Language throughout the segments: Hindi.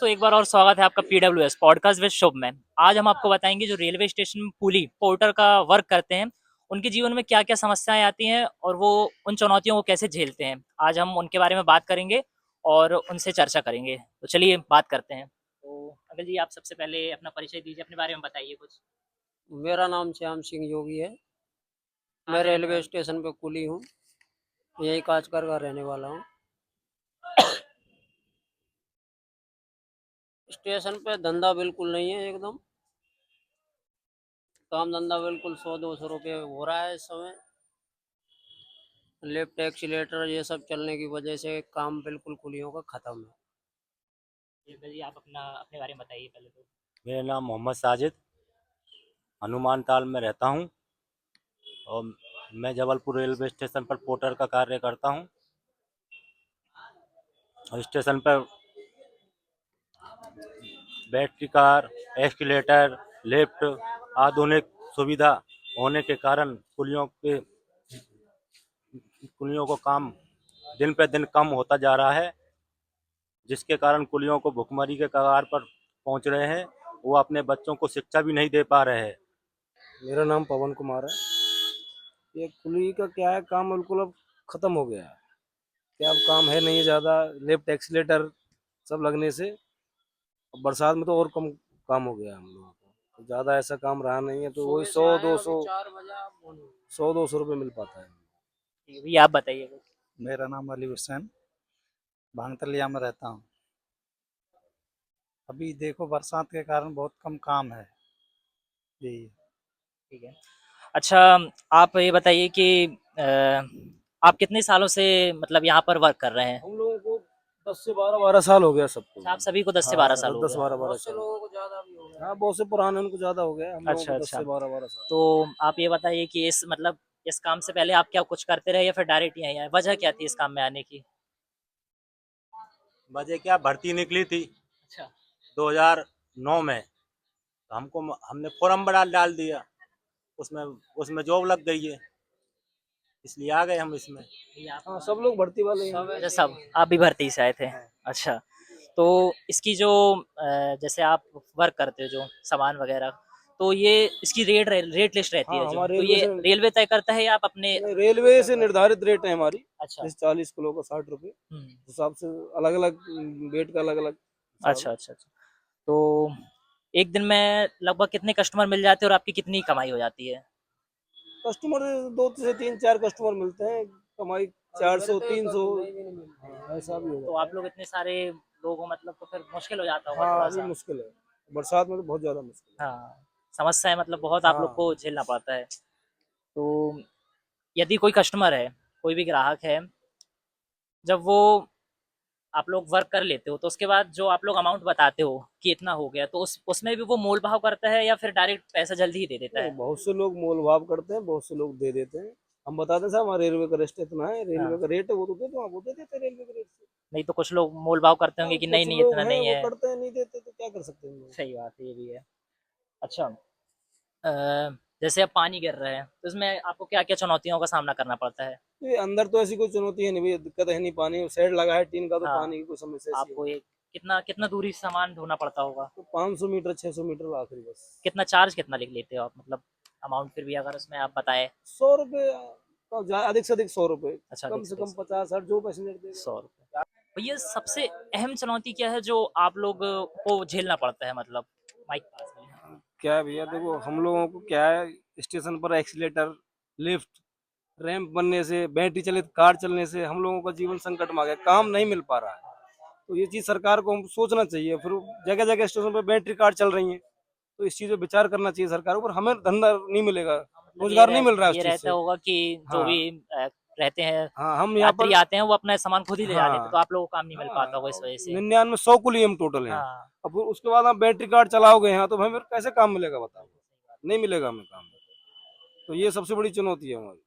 तो एक बार और स्वागत है आपका PWS पॉडकास्ट विद शुभ में। आज हम आपको बताएंगे जो रेलवे स्टेशन कुली पोर्टर का वर्क करते हैं, उनके जीवन में क्या क्या समस्याएं आती हैं और वो उन चुनौतियों को कैसे झेलते हैं। आज हम उनके बारे में बात करेंगे और उनसे चर्चा करेंगे। तो चलिए बात करते हैं। तो अगर जी आप सबसे पहले अपना परिचय दीजिए, अपने बारे में बताइए कुछ। मेरा नाम श्याम सिंह योगी है। मैं रेलवे स्टेशन पे कुली हूँ, यही काजकर का रहने वाला हूँ। स्टेशन पे धंधा बिल्कुल नहीं है, एकदम काम धंधा बिल्कुल 100-200 रुपये हो रहा है इस समय। लिफ्ट एक्सीलेटर ये सब चलने की वजह से काम बिल्कुल कुलियों का खत्म है। जी आप अपने बारे में बताइए पहले तो। मेरा नाम मोहम्मद साजिद, हनुमान ताल में रहता हूँ और मैं जबलपुर रेलवे स्टेशन पर पोर्टर का कार्य करता हूँ। और स्टेशन पर बैटरी कार, एस्केलेटर, लिफ्ट आधुनिक सुविधा होने के कारण कुलियों को काम दिन पे दिन कम होता जा रहा है, जिसके कारण कुलियों को भुखमरी के कगार पर पहुंच रहे हैं। वो अपने बच्चों को शिक्षा भी नहीं दे पा रहे हैं। मेरा नाम पवन कुमार है। ये कुली का क्या है, काम बिल्कुल अब खत्म हो गया है। क्या अब काम है नहीं ज़्यादा, लिफ्ट एक्सीलेटर सब लगने से अब बरसात में तो और कम काम हो गया हम लोगों को। तो ज़्यादा ऐसा काम रहा नहीं है, तो वही 100-200 रुपये मिल पाता है। जी आप बताइए कुछ। मेरा नाम अली हुसैन, भांगतलिया में रहता हूँ। अभी देखो बरसात के कारण बहुत कम काम है जी। ठीक है। अच्छा, आप ये बताइए कि आप कितने सालों से मतलब यहाँ पर वर्क कर रहे हैं? हम लोगों को 10 से 12 साल हो गया सबको। आप सभी को 10 से 12 साल हो 10 गया। 12 बहुत से साल। लोगों को ज्यादा भी हो गया। हाँ, बहुत से पुराने उनको ज़्यादा हो गया, हम लोगों अच्छा को 10 अच्छा। से 12 साल। तो आप ये बताइए कि इस काम से पहले आप क्या कुछ करते रहे या फिर डायरेक्ट यहीं आए? वजह क्या थी इस काम में आने की? वजह क्या, भर्ती निकली थी अच्छा 2009 में, तो हमने फॉर्म बड़ा डाल दिया, उसमें उसमें जॉब लग गई है, इसलिए आ गए हम इसमें। हाँ, सब लोग भर्ती वाले हैं। अच्छा, सब आप भी भर्ती से आए थे? अच्छा, तो इसकी जो जैसे आप वर्क करते हो जो सामान वगैरह, तो ये इसकी रेट लिस्ट रहती हाँ, है जो, हमारे तो रेलवे ये से रेलवे तय करता है या आप अपने? रेलवे से निर्धारित रेट है हमारी। अच्छा। जैसे 40 किलो का 60 रुपये हम्म, हिसाब से, अलग अलग वेट का अलग अलग हिसाब अच्छा है। अच्छा अच्छा। तो एक दिन में लगभग कितने कस्टमर मिल जाते हैं और आपकी कितनी कमाई हो जाती है? कस्टमर 2 से 3 4 कस्टमर मिलते हैं, कमाई 400 300 ऐसा भी हो तो जाता आप लोग इतने सारे लोग हो मतलब, तो फिर मुश्किल हो जाता है। होगा हाँ, थोड़ा अभी सा। मुश्किल है, बरसात में तो बहुत ज्यादा मुश्किल है। हाँ, समस्या है मतलब बहुत आप लोग को हाँ, झेलना पड़ता है। तो यदि कोई कस्टमर है, कोई भी ग्राहक है, जब वो आप लोग वर्क कर लेते हो तो उसके बाद जो आप लोग अमाउंट बताते हो कि इतना हो गया, तो उसमें भी वो मोल भाव करता है या फिर डायरेक्ट पैसा जल्दी ही दे देता नहीं, है? बहुत से लोग मोल भाव करते हैं, बहुत से लोग दे देते हैं। हम बताते हैं साहब हमारे रेलवे का रेट इतना है, रेलवे हाँ, का रेट है, वो तो दे दो, वो दे देते हैं रेलवे के रेट से। नहीं तो कुछ लोग मोल भाव करते हाँ, होंगे कि नहीं कुछ नहीं लोग इतना हैं नहीं वो है। करते हैं, नहीं देते तो क्या कर सकते हैं हम लोग। सही बात है, ये भी है। अच्छा, जैसे अब पानी गिर रहा है तो इसमें आपको क्या क्या चुनौतियों का सामना करना पड़ता है? ये अंदर तो ऐसी कोई चुनौती है नहीं भैया, दिक्कत है नहीं, पानी शेड लगा है टीन का, तो हाँ, पानी की कोई समस्या ऐसी आपको है। एक कितना कितना दूरी से सामान ढोना पड़ता होगा? तो 500 मीटर 600 मीटर आखिरी बस। कितना चार्ज कितना लिख लेते हो आप, मतलब अमाउंट फिर भी अगर उसमें आप बताएं? 100 रुपये, तो अधिक से अधिक 100 रुपये, अच्छा, कम अधिक से से कम अधिक 50 60 जो पैसेंजर देगा। 100 रुपये। भैया सबसे अहम चुनौती क्या है जो आप लोग को झेलना पड़ता है, मतलब माइक पास में? क्या है भैया, देखो हम लोगों को क्या है, स्टेशन पर एक्सीलेटर, लिफ्ट, रैंप बनने से, बैटरी चलित कार चलने से हम लोगों का जीवन संकट में आ गया, काम नहीं मिल पा रहा है। तो ये चीज सरकार को हम सोचना चाहिए। फिर जगह जगह स्टेशन पर बैटरी कार चल रही है, तो इस चीज पे विचार करना चाहिए सरकार को। पर हमें धंधा नहीं मिलेगा, मतलब रोजगार नहीं मिल रहा है ये उस चीज रहता से। होगा कि जो हाँ, भी रहते हैं, हाँ, हम यहाँ यात्री पर, आते हैं वो अपना सामान खुद ही ले जाते थे, तो हाँ, आप लोगों को काम नहीं मिल पाता हाँ, होगा इस वजह से। 99 100 कुली हम टोटल हैं। हाँ, अब उसके बाद आप बैटरी कार चलाओगे यहाँ, तो हमें फिर कैसे काम मिलेगा बताओ। नहीं मिलेगा हमें काम। तो ये सबसे बड़ी चुनौती है हमारी।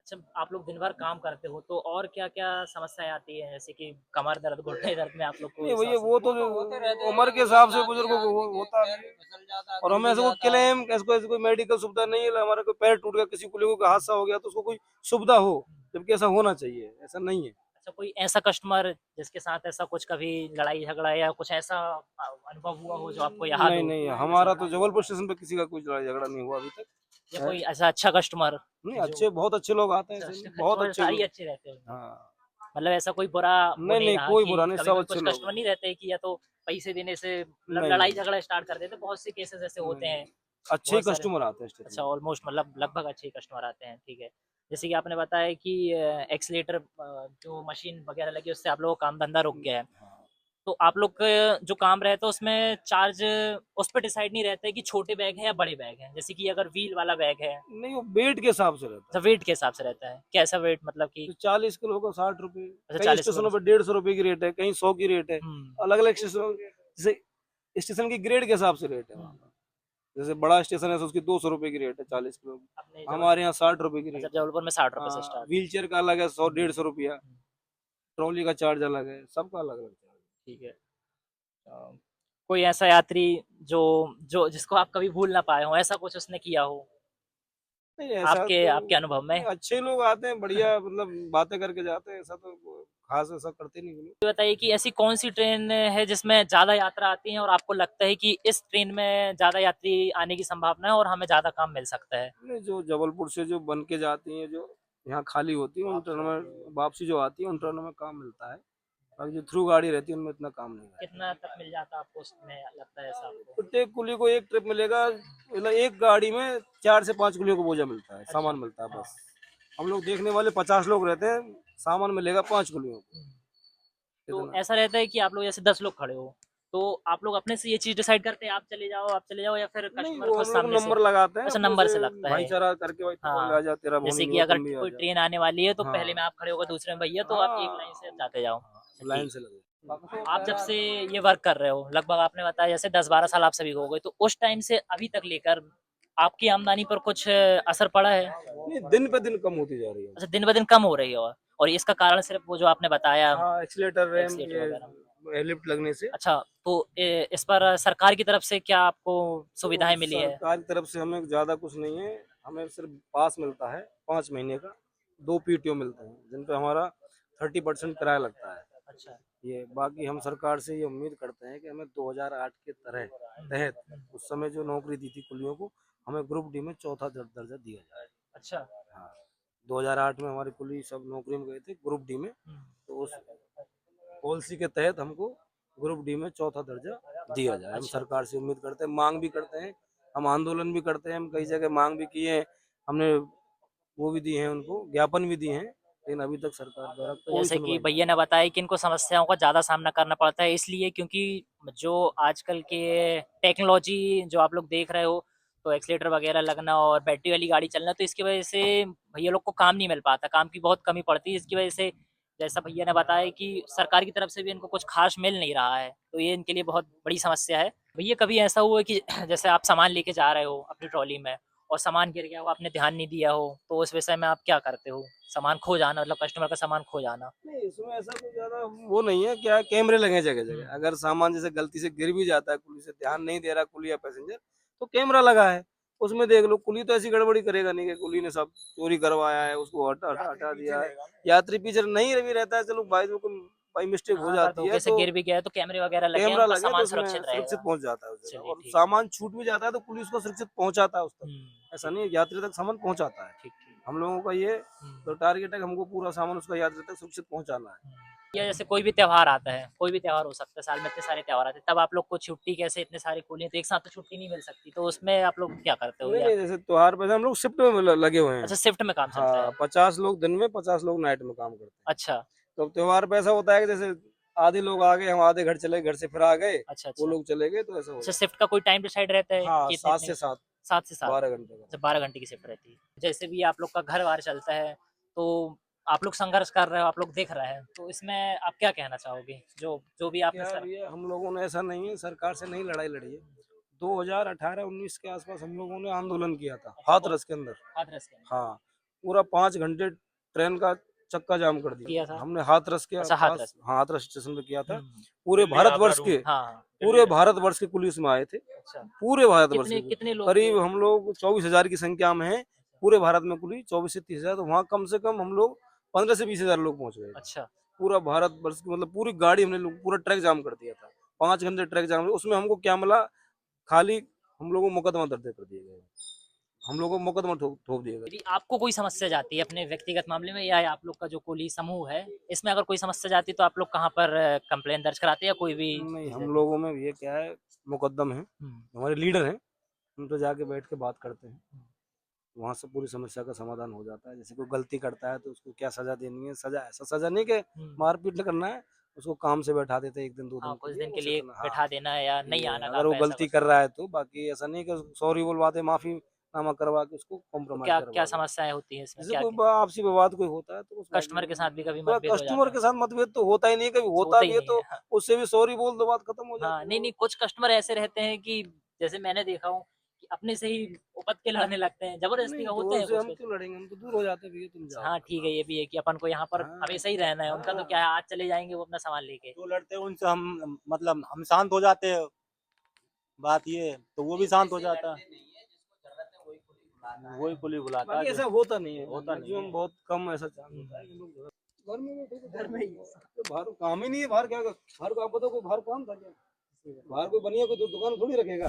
अच्छा, आप लोग दिन भर काम करते हो तो और क्या क्या समस्याएं आती है, जैसे कि कमर दर्द, घुटने दर्द में आप लोग को नहीं भैया, वो तो होते रहते हैं, उम्र के कभी हिसाब फिसल से जाते बुजुर्गों को हैं, वो कभी होता पैर है। फिसल जाता है, और कभी हमें गिर ऐसे कोई जाता है। क्लेम, ऐसे कोई मेडिकल सुविधा नहीं है, हमारा कोई पैर टूट गया, किसी को कोई हादसा हो गया तो उसको कोई सुविधा हो, जबकि ऐसा होना चाहिए, ऐसा नहीं है। अच्छा, कोई ऐसा कस्टमर जिसके साथ ऐसा कुछ कभी लड़ाई झगड़ा या कुछ ऐसा अनुभव हुआ हो जो आपको याद नहीं हो? नहीं, हमारा तो जबलपुर स्टेशन पे किसी का कोई लड़ाई झगड़ा नहीं हुआ अभी तक। या कोई ऐसा अच्छा कस्टमर नहीं, जो अच्छे बहुत अच्छे लोग आते हैं, अच्छा, बहुत कस्टमर अच्छे सारी लोग। अच्छे रहते हैं? हाँ, मतलब ऐसा कोई बुरा वो नहीं नहीं नहीं, रहा कोई कि बुरा नहीं, कभी सब कोई अच्छे कुछ लोग। कस्टमर नहीं रहते कि या तो पैसे देने से मतलब नहीं लड़ाई नहीं, झगड़ा स्टार्ट कर देते हैं, बहुत से केसेस ऐसे होते नहीं, हैं अच्छे बहुत सारे। कस्टमर आते हैं स्टेशन अच्छा, में। ऑलमोस्ट मतलब लगभग अच्छे कस्टमर आते हैं, ठीक है। जैसे कि आपने बताया कि एक्सीलेटर जो मशीन वगैरह लगी उससे आप लोगों का काम धंधा रुक गया है। हाँ। तो आप लोग का जो काम रहता है उसमें चार्ज उस पे डिसाइड नहीं रहता है कि छोटे बैग हैं या बड़े बैग हैं? जैसे कि अगर व्हील वाला बैग है, नहीं, वो वेट के हिसाब से रहता तो है। वेट के हिसाब से रहता है। कैसा वेट मतलब कि तो 40 किलो का 60 रुपए, अच्छा कई 40 किलो स्टेशनों का? पर 150 रुपए की रेट है, कहीं 100 की रेट है। हुँ, अलग अलग स्टेशनों, जैसे स्टेशन की ग्रेड के हिसाब से रेट है वहाँ हुँ। पर। जैसे बड़ा स्टेशन है तो उसकी 200 रुपए की रेट है 40 किलो की। अपने हमारे यहाँ 60 रुपए की अच्छा रेट है। जबलपुर में 60 रुपए से हाँ, स्टार्ट। व्हील चेयर का अलग है, 100 हुँ, 150 रुपया। हुँ, ट्रॉली का चार्ज अलग है, सबका अलग अलग चार्ज ठीक है। अ, कोई ऐसा यात्री जो जो जिसको आप कभी भूल ना पाए हों, ऐसा कुछ उसने किया हो है। नहीं ऐसा आपके तो, आपके अनुभव में? नहीं, अच्छे लोग आते हैं, बढ़िया मतलब बातें करके जाते हैं, ऐसा तो खास ऐसा करते नहीं लोग। ये बताइए कि ऐसी कौन-सी ट्रेन है जिसमें ज़्यादा यात्रा आती है और आपको लगता है कि इस ट्रेन में ज़्यादा यात्री आने की संभावना है और हमें ज़्यादा काम मिल सकता है? नहीं, जो जबलपुर से जो बन के जाती हैं, जो यहाँ खाली होती है, उन ट्रेनों में वापसी जो आती है, उन ट्रेनों में काम मिलता है। बाकी जो थ्रू गाड़ी रहती है उनमें इतना काम नहीं है। कितना तक मिल जाता है आपको उसमें लगता है ऐसा आपको? प्रत्येक कुली को एक ट्रिप मिलेगा, मतलब एक गाड़ी में 4 से 5 कुलियों को बोझा मिलता है, अच्छा, सामान मिलता है हाँ। बस। हम लोग देखने वाले 50 लोग रहते हैं, सामान मिलेगा 5 कुलियों को, हुँ। तो इतना। ऐसा रहता है कि आप लोग जैसे 10 लोग खड़े हो, तो आप लोग अपने से ये चीज़ डिसाइड करते हैं आप चले जाओ या फिर नहीं, कस्टमर वो खुद हम लोग सामने से? नंबर लगाते हैं अच्छा अपने नंबर से, से लगता है। भाईचारा करके, भाई तू कोई हाँ, आ जा, तेरा बोनी जैसे नहीं कि हो, अगर तुम भी आ कोई जाओ। ट्रेन आने वाली है तो पहले हाँ, में आप खड़े होकर दूसरे में भैया तो आप एक लाइन से हाँ, जाते जाओ। अच्छा लाइन ठीक। से लगे। आप जब से ये वर्क कर रहे हो, लगभग आपने बताया जैसे 10-12 साल आप सभी को हो गए, तो उस टाइम से अभी तक लेकर आपकी आमदनी पर कुछ असर पड़ा है? नहीं, दिन पे दिन कम होती जा रही है। अच्छा दिन-ब-दिन कम हो रही है और इसका कारण सिर्फ़ वो जो आपने बताया हाँ, एक्सीलेटर, रैम, एक्सीलेटर वगैरह। ये लिफ्ट लगने से। अच्छा, तो इस पर सरकार की तरफ से क्या आपको तो सुविधाएँ मिली है? सरकार की तरफ से हमें ज़्यादा कुछ नहीं है, हमें सिर्फ पास मिलता है 5 महीने का, 2 पीटीओ मिलते हैं, जिन पे हमारा 30% किराया लगता है। अच्छा। ये बाकी हम सरकार से ये उम्मीद करते हैं कि हमें 2008 के तहत उस समय जो नौकरी दी थी कुलियों को, हमें ग्रुप डी में चौथा दर्जा दिया जाए। अच्छा। हाँ, 2008 में हमारे कुली सब नौकरी में गए थे ग्रुप डी में, हुँ। तो उस पॉलिसी के तहत हमको ग्रुप डी में चौथा दर्जा दिया जाए। हम अच्छा। सरकार से उम्मीद करते हैं, मांग भी करते हैं, हम आंदोलन भी करते हैं, हम कई जगह मांग भी किए हैं, हमने वो भी दिए हैं, उनको ज्ञापन भी दिए हैं, लेकिन अभी तक सरकार द्वारा तो कोई जैसे कि सुनवाई नहीं। भैया ने बताया कि इनको समस्याओं का ज़्यादा सामना करना पड़ता है इसलिए क्योंकि जो आजकल के टेक्नोलॉजी जो आप लोग देख रहे हो, तो एक्सीलेटर वगैरह लगना और बैटरी वाली गाड़ी चलना, तो इसकी वजह से भैया लोग को काम नहीं मिल पाता, काम की बहुत कमी पड़ती है। इसकी वजह से जैसा भैया ने बताया कि सरकार की तरफ से भी इनको कुछ ख़ास मिल नहीं रहा है, तो ये इनके लिए बहुत बड़ी समस्या है। भैया कभी ऐसा हुआ है कि जैसे आप सामान लेके जा रहे हो अपनी ट्रॉली में और सामान गिर गया हो, आपने ध्यान नहीं दिया हो, तो उस विषय में आप क्या करते हो? सामान खो जाना मतलब कस्टमर का सामान खो जाना। नहीं, इसमें ऐसा कुछ ज़्यादा वो नहीं है, क्या है, कैमरे लगे हैं जगह-जगह। हुँ। अगर सामान जैसे गलती से गिर भी जाता है, कुली से ध्यान नहीं दे रहा कुली या पैसेंजर, तो कैमरा लगा है, उसमें देख लो। कुली तो ऐसी गड़बड़ी करेगा नहीं कि कुली ने सब चोरी करवाया है, उसको हटा दिया है। यात्री पीछे नहीं भी रहता है, चलो बाई मिस्टेक हो हाँ, अगर जाती है, धोखे से तो गिर भी गया है तो कैमरे वगैरह लगे हैं, कैमरा उनका लगे तो सामान उसमें सुरक्षित सुरक्षित रहेगा। पहुँच जाता है उस जगह, चलिए और ठीक। सामान छूट भी जाता है तो पुलिस को सुरक्षित पहुँचाता है उस तक। हुँ, ऐसा नहीं है, यात्री तक सामान पहुँचाता है। ठीक, ठीक। हम लोगों का ये हुँ, तो टारगेट है कि हमको पूरा सामान उसका यात्री तक सुरक्षित पहुँचाना है। हुँ। या जैसे कोई भी त्योहार आता है, कोई भी त्योहार हो सकता है, साल में इतने सारे त्योहार आते हैं, तब आप लोग को छुट्टी कैसे इतने सारे कुलियों तो एक साथ तो छुट्टी नहीं मिल सकती, तो उसमें आप लोग क्या करते हो नहीं, या नहीं, जैसे त्योहार पे हम लोग शिफ्ट में लगे हुए हैं। अच्छा शिफ्ट में काम चलता हाँ, है? 50 लोग दिन में, 50 लोग नाइट में काम करते हैं। अच्छा, तो त्योहार पे ऐसा होता है कि जैसे आधे लोग आ गए, हम आधे घर चले गए, घर से फिर आ गए, अच्छा, वो अच्छा। लोग चले गए, तो ऐसा हो अच्छा जाता शिफ्ट का कोई टाइम डिसाइड रहता है है। हाँ, कि 7 इतने-इतने से 7, 7 से 7? 12 घंटे का। अच्छा 12 घंटे की शिफ्ट रहती है। जैसे भी आप लोग का घर-बार चलता है, तो आप लोग संघर्ष कर रहे हो, आप लोग देख रहे हैं, तो इसमें आप क्या कहना चाहोगे? जो जो भी आपने क्या सर भैया, हम लोगों ने ऐसा नहीं है, सरकार से नहीं लड़ाई लड़ी है। 2018-19 के आसपास हम लोगों ने आंदोलन किया था, हाथरस के अंदर। हाथरस के हाँ, पूरा 5 घंटे ट्रेन का चक्का जाम कर दिया किया था था? हमने हाथरस के अच्छा पास। हाथरस में। हाँ, हाथरस स्टेशन पे किया था। हुँ। पूरे भारतवर्ष के, हाँ, हाँ। पूरे भारतवर्ष के पुलिस में आए थे, अच्छा। पूरे भारतवर्ष कितने के। कितने लोग थे? करीब हम लोग 24,000 की संख्या में हैं, पूरे भारत में कुल 24 से 30,000, तो वहाँ कम से कम हम लोग 15 से 20,000 लोग पहुँच गए थे। अच्छा, पूरा भारत वर्ष की मतलब पूरी गाड़ी हमने लोग पूरा ट्रैक जाम कर दिया था। 5 घंटे ट्रैक जाम, उसमें हमको क्या मिला, खाली हम लोगों को मुकदमा दर्ज कर दिए गए, हम लोगों को मुकदमा ठोक दिए गए। यदि आपको कोई समस्या जाती है अपने व्यक्तिगत मामले में या आप लोग का जो कुली समूह है इसमें अगर कोई समस्या जाती है तो आप लोग कहाँ पर कंप्लेन दर्ज कराते हैं या कोई भी नहीं, चीज़ हम है? लोगों में ये क्या है, मुकद्दम है, हम्म, हमारे लीडर हैं, उन तो जाके बैठ के बात करते हैं, वहाँ से पूरी समस्या का समाधान हो जाता है। जैसे कोई गलती करता है तो उसको क्या सजा देनी है, सजा ऐसा सजा नहीं कि मारपीट करना है, उसको काम से बैठा देते हैं 1 दिन 2 हाँ दिन कुछ के लिए, दिन के बस लिए इतना। हाँ, बैठा देना है या नहीं ये आना अगर काम वो पे ऐसा गलती कुछ। कर रहा है तो, बाकी ऐसा नहीं कि सॉरी बुलवाते, माफीनामा करवा के उसको तो कॉम्प्रोमाइज क्या क्या करवा देते। समस्याएं होती हैं इसमें जैसे क्या कोई क्या आपसी विवाद कोई होता है तो उस बात कस्टमर के साथ भी कभी तो मतभेद हो कस्टमर जाता के है? साथ मतभेद तो होता ही नहीं, कभी होता होता ही भी है नहीं तो है, हाँ। उससे भी सॉरी बोल दो, बात खत्म हो हाँ, जाती नहीं, है। नहीं, कुछ कस्टमर ऐसे रहते हैं कि जैसे मैंने देखा हूँ कि अपने से ही उपद के लड़ने लगते हैं, ज़बरदस्ती नहीं का तो होते हैं उनसे कुछ हम कुछ। क्यों लड़ेंगे, हम तो दूर हो जाते हैं, भैया तुम जाओ। हाँ, ठीक है, ये भी है कि अपन को यहाँ पर हाँ, हमेशा ही रहना है, उनका तो हाँ। क्या है आज चले जाएँगे वो अपना सामान लेके। जो लड़ते हैं उनसे हम मतलब हम शांत हो जाते हैं, बात ये है, तो वो भी शांत हो जाता है, वही पुलिस बुलाता बाकी है ऐसा होता नहीं है, होता नहीं मैक्सिमम है। बहुत कम ऐसा चांस होता है कि लोग घर में बैठे तो घर में ही बाहर काम ही नहीं है, बाहर क्या, बाहर को आप बताओ, कोई बाहर काम था क्या, बाहर कोई बनिया कोई दुकान थोड़ी रखेगा।